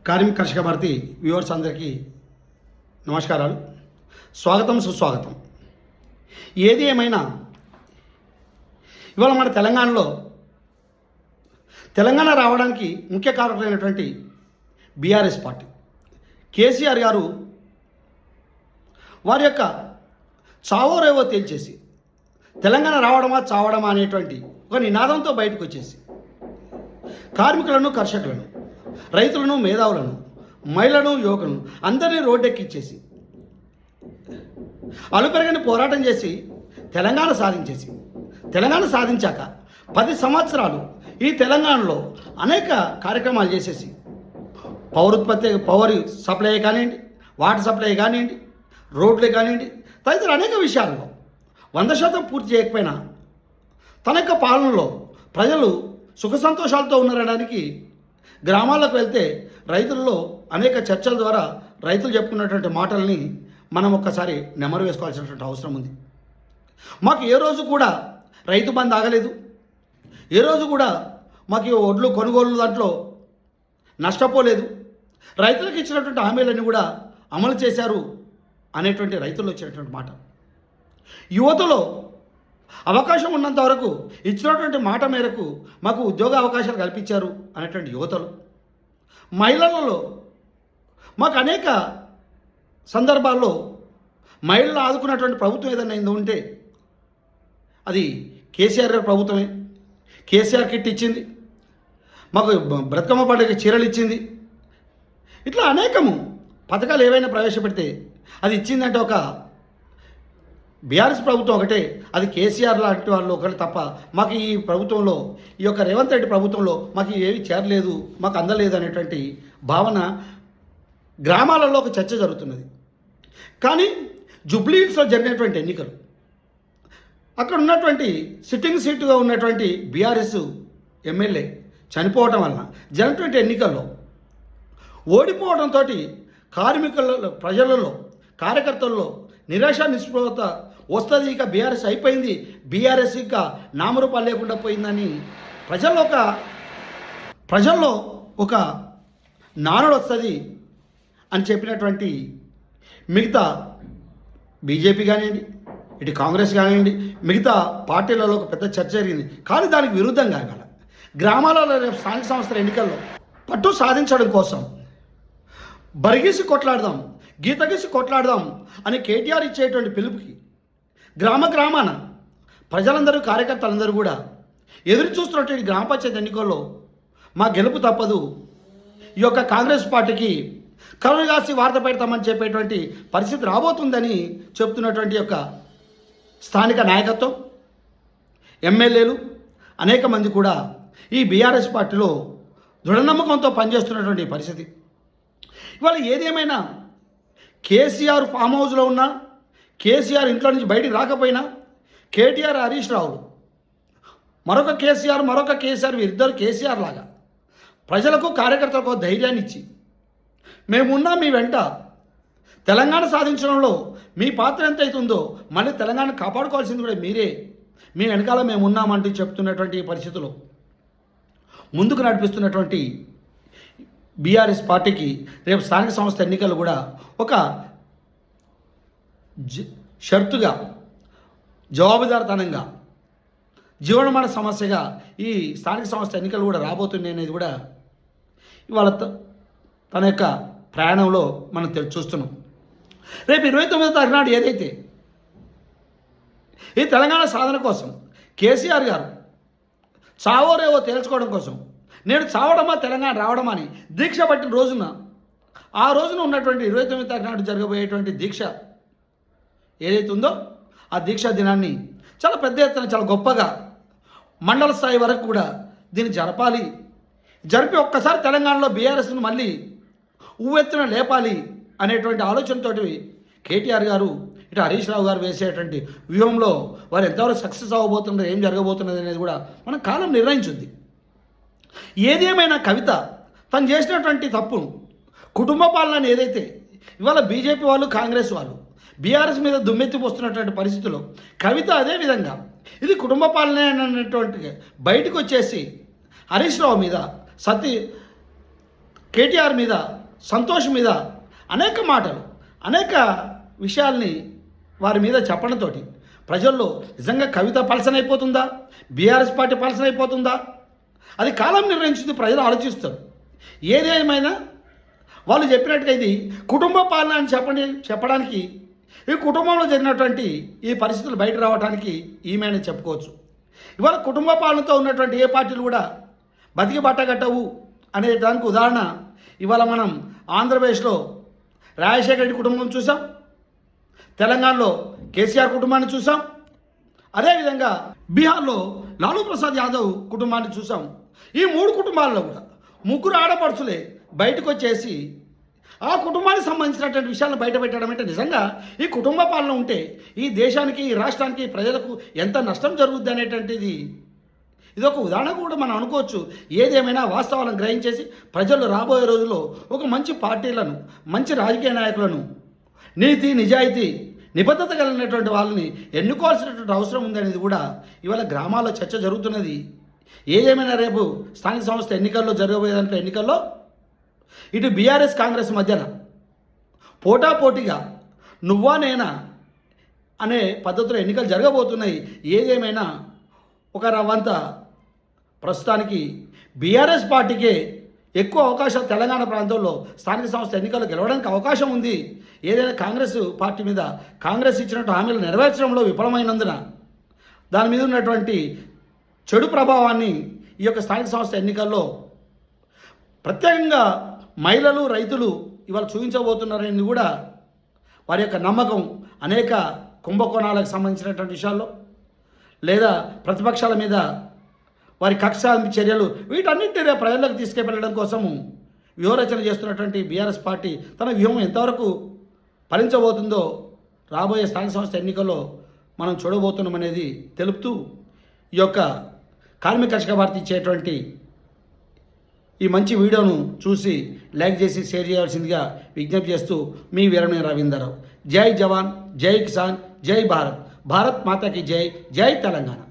కార్మిక కర్షక భారతి వ్యూవర్స్ అందరికీ నమస్కారాలు, స్వాగతం సుస్వాగతం. ఏది ఏమైనా ఇవాళ మన తెలంగాణ రావడానికి ముఖ్య కారకులైనటువంటి బీఆర్ఎస్ పార్టీ కేసీఆర్ గారు వారి యొక్క చావోరేవో తేల్చేసి తెలంగాణ రావడమా చావడమా అనేటువంటి ఒక నినాదంతో బయటకు వచ్చేసి కార్మికులను, కర్షకులను, రైతులను, మేధావులను, మహిళలను, యువకులను అందరినీ రోడ్డెక్కిచ్చేసి అలుపెరగని పోరాటం చేసి తెలంగాణ సాధించాక 10 సంవత్సరాలు ఈ తెలంగాణలో అనేక కార్యక్రమాలు చేసేసి పవర్ సప్లై కానివ్వండి, వాటర్ సప్లై కానివ్వండి, రోడ్లే కానివ్వండి, తదితర అనేక విషయాల్లో 100% పూర్తి చేయకపోయినా తన యొక్క పాలనలో ప్రజలు సుఖ సంతోషాలతో ఉన్నారనడానికి గ్రామాలకు వెళ్తే రైతుల్లో అనేక చర్చల ద్వారా రైతులు చెప్పుకున్నటువంటి మాటల్ని మనం ఒక్కసారి నెమరు వేసుకోవాల్సినటువంటి అవసరం ఉంది. మాకు ఏ రోజు కూడా రైతు బంధు ఆగలేదు, ఏ రోజు కూడా మాకు ఒడ్లు కొనుగోలు దాంట్లో నష్టపోలేదు, రైతులకు ఇచ్చినటువంటి హామీలన్నీ కూడా అమలు చేశారు అనేటువంటి రైతుల్లో వచ్చినటువంటి మాట. యువతలో అవకాశం ఉన్నంత వరకు ఇచ్చినటువంటి మాట మేరకు మాకు ఉద్యోగ అవకాశాలు కల్పించారు అనేటువంటి యువతలు, మహిళలలో మాకు అనేక సందర్భాల్లో మహిళలు ఆదుకున్నటువంటి ప్రభుత్వం ఏదైనా ఉంటే అది కేసీఆర్ ప్రభుత్వమే. కేసీఆర్ కిట్ ఇచ్చింది, మాకు బ్రతుకమ్మ పండుగ చీరలు ఇచ్చింది, ఇట్లా అనేకము పథకాలు ఏవైనా ప్రవేశపెడితే అది ఇచ్చిందంటే ఒక బీఆర్ఎస్ ప్రభుత్వం ఒకటే, అది కేసీఆర్ లాంటి వాళ్ళు ఒకటి తప్ప మాకు ఈ ప్రభుత్వంలో, ఈ యొక్క రేవంత్ రెడ్డి ప్రభుత్వంలో మాకు ఏవి చేరలేదు, మాకు అందలేదు అనేటువంటి భావన గ్రామాలలో ఒక చర్చ జరుగుతున్నది. కానీ జూబ్లీ హిల్స్లో జరిగినటువంటి ఎన్నికలు, అక్కడ ఉన్నటువంటి సిట్టింగ్ సీటుగా ఉన్నటువంటి బీఆర్ఎస్ ఎమ్మెల్యే చనిపోవటం వలన జరిగినటువంటి ఎన్నికల్లో ఓడిపోవడంతో కార్మికులలో, ప్రజలలో, కార్యకర్తల్లో నిరాశ నిస్పృహత వస్తుంది. ఇక బీఆర్ఎస్ అయిపోయింది, బీఆర్ఎస్ ఇక నామరూపాలు లేకుండా పోయిందని ప్రజల్లో ఒక నానుడు వస్తుంది అని చెప్పినటువంటి మిగతా బీజేపీ కానివ్వండి, ఇటు కాంగ్రెస్ కానివ్వండి, మిగతా పార్టీలలో ఒక పెద్ద చర్చ జరిగింది. కానీ దానికి విరుద్ధంగా ఇవాళ గ్రామాలలో రేపు స్థానిక సంస్థల ఎన్నికల్లో పట్టు సాధించడం కోసం బరిగీసి కొట్లాడదాం, గీతగీసి కొట్లాడదాం అని కేటీఆర్ ఇచ్చేటువంటి పిలుపుకి గ్రామాన ప్రజలందరూ, కార్యకర్తలందరూ కూడా ఎదురు చూస్తున్నటువంటి గ్రామ పంచాయతీ ఎన్నికల్లో మా గెలుపు తప్పదు, ఈ యొక్క కాంగ్రెస్ పార్టీకి కరుణగాసి వార్త పెడతామని చెప్పేటువంటి పరిస్థితి రాబోతుందని చెప్తున్నటువంటి యొక్క స్థానిక నాయకత్వం, ఎమ్మెల్యేలు అనేక మంది కూడా ఈ బీఆర్ఎస్ పార్టీలో దృఢనమ్మకంతో పనిచేస్తున్నటువంటి పరిస్థితి. ఇవాళ ఏదేమైనా కేసీఆర్ ఫామ్ హౌస్లో ఉన్నా, కేసీఆర్ ఇంట్లో నుంచి బయటికి రాకపోయినా, కేటీఆర్, హరీష్ రావులు, మరొక కేసీఆర్ వీరిద్దరు కేసీఆర్ లాగా ప్రజలకు, కార్యకర్తలకు ధైర్యాన్ని ఇచ్చి మేమున్నా మీ వెంట, తెలంగాణ సాధించడంలో మీ పాత్ర ఎంత అవుతుందో మళ్ళీ తెలంగాణ కాపాడుకోవాల్సింది కూడా మీరే, మీ వెనకాల మేము ఉన్నామంటూ చెప్తున్నటువంటి పరిస్థితుల్లో ముందుకు నడిపిస్తున్నటువంటి బీఆర్ఎస్ పార్టీకి రేపు స్థానిక సంస్థ ఎన్నికలు కూడా ఒక షరతుగా, జవాబుదారితనంగా, జీవనమాన సమస్యగా ఈ స్థానిక సంస్థ ఎన్నికలు కూడా రాబోతున్నాయి అనేది కూడా ఇవాళ తన యొక్క ప్రయాణంలో మనం చూస్తున్నాం. రేపు 29వ తారీఖు నాడు ఏదైతే ఈ తెలంగాణ సాధన కోసం కేసీఆర్ గారు చావోరేవో తేల్చుకోవడం కోసం, నేను చావడమా తెలంగాణ రావడమా అని దీక్ష పట్టిన రోజున, ఆ రోజున ఉన్నటువంటి 29వ తారీఖు నాడు జరగబోయేటువంటి దీక్ష ఏదైతే ఉందో ఆ దీక్షా దినాన్ని చాలా పెద్ద ఎత్తున, చాలా గొప్పగా మండల స్థాయి వరకు కూడా దీన్ని జరిపి ఒక్కసారి తెలంగాణలో బీఆర్ఎస్ను మళ్ళీ ఉవ్వెత్తున లేపాలి అనేటువంటి ఆలోచనతోటి కేటీఆర్ గారు, ఇటు హరీష్ రావు గారు వేసేటువంటి వ్యూహంలో వారు ఎంతవరకు సక్సెస్ అవ్వబోతుందో, ఏం జరగబోతున్నది అనేది కూడా మన కాలం నిర్ణయించుద్ది. ఏదేమైనా కవిత తను చేసినటువంటి తప్పును, కుటుంబ పాలన ఏదైతే ఇవాళ బీజేపీ వాళ్ళు, కాంగ్రెస్ వాళ్ళు బీఆర్ఎస్ మీద దుమ్మెత్తిపోస్తున్నటువంటి పరిస్థితుల్లో కవిత అదేవిధంగా ఇది కుటుంబ పాలన అనేటువంటి బయటకు వచ్చేసి హరీష్ రావు మీద కేటీఆర్ మీద, సంతోష్ మీద అనేక మాటలు, అనేక విషయాల్ని వారి మీద చెప్పడంతో ప్రజల్లో నిజంగా కవిత పలసనైపోతుందా, బీఆర్ఎస్ పార్టీ పలసనైపోతుందా, అది కాలం నిర్ణయించింది, ప్రజలు ఆలోచిస్తారు. ఏదేమైనా వాళ్ళు చెప్పినట్టుగా ఇది కుటుంబ పాలన అని చెప్పడానికి ఈ కుటుంబంలో జరిగినటువంటి ఈ పరిస్థితులు బయట రావడానికి ఈమె అని చెప్పుకోవచ్చు. ఇవాళ కుటుంబ పాలనతో ఉన్నటువంటి ఏ పార్టీలు కూడా బతికి బట్టగట్టవు అనే దానికి ఉదాహరణ ఇవాళ మనం ఆంధ్రప్రదేశ్లో రాజశేఖర రెడ్డి కుటుంబం చూసాం, తెలంగాణలో కేసీఆర్ కుటుంబాన్ని చూసాం, అదేవిధంగా బీహార్లో లాలూ ప్రసాద్ యాదవ్ కుటుంబాన్ని చూసాం. ఈ మూడు కుటుంబాల్లో కూడా ముగ్గురు ఆడపడుచులే బయటకు వచ్చేసి ఆ కుటుంబానికి సంబంధించినటువంటి విషయాలను బయట పెట్టడం అంటే నిజంగా ఈ కుటుంబ పాలన ఉంటే ఈ దేశానికి, ఈ రాష్ట్రానికి, ప్రజలకు ఎంత నష్టం జరుగుద్ది అనేటువంటిది ఇదొక ఉదాహరణ కూడా మనం అనుకోవచ్చు. ఏదేమైనా వాస్తవాలను గ్రహించేసి ప్రజలు రాబోయే రోజుల్లో ఒక మంచి పార్టీలను, మంచి రాజకీయ నాయకులను, నీతి నిజాయితీ నిబద్ధత కలిగినటువంటి వాళ్ళని ఎన్నుకోవాల్సినటువంటి అవసరం ఉందనేది కూడా ఇవాళ గ్రామాల్లో చర్చ జరుగుతున్నది. ఏదేమైనా రేపు స్థానిక సంస్థ ఎన్నికల్లో జరగబోయేదంటే ఎన్నికల్లో ఇటు బీఆర్ఎస్ కాంగ్రెస్ మధ్యన పోటాపోటీగా నువ్వా నేనా అనే పద్ధతిలో ఎన్నికలు జరగబోతున్నాయి. ఏదేమైనా ఒక రవ్వంత ప్రస్తుతానికి బీఆర్ఎస్ పార్టీకే ఎక్కువ అవకాశం తెలంగాణ ప్రాంతంలో స్థానిక సంస్థ ఎన్నికల్లో గెలవడానికి అవకాశం ఉంది. ఏదైనా కాంగ్రెస్ పార్టీ మీద కాంగ్రెస్ ఇచ్చినట్టు హామీలు నెరవేర్చడంలో విఫలమైనందున దాని మీద ఉన్నటువంటి చెడు ప్రభావాన్ని ఈ యొక్క స్థానిక సంస్థ ఎన్నికల్లో ప్రత్యేకంగా మహిళలు, రైతులు ఇవాళ చూపించబోతున్నారని కూడా వారి యొక్క నమ్మకం. అనేక కుంభకోణాలకు సంబంధించినటువంటి విషయాల్లో లేదా ప్రతిపక్షాల మీద వారి కక్ష చర్యలు వీటన్నింటినీ ప్రజలకు తీసుకెళ్లడం కోసము వ్యూహరచన చేస్తున్నటువంటి బీఆర్ఎస్ పార్టీ తన వ్యూహం ఎంతవరకు ఫలించబోతుందో రాబోయే స్థానిక సంస్థ ఎన్నికల్లో మనం చూడబోతున్నామనేది తెలుపుతూ ఈ యొక్క కార్మిక కర్షక భారతి ఇచ్చేటువంటి ఈ మంచి వీడియోను చూసి లైక్ చేసి షేర్ చేయాల్సిందిగా విజ్ఞప్తి చేస్తూ మీ వీరమణి రవీందర్రావు. జై జవాన్, జై కిసాన్, జై భారత్, భారత్ మాతాకి జై, జై తెలంగాణ.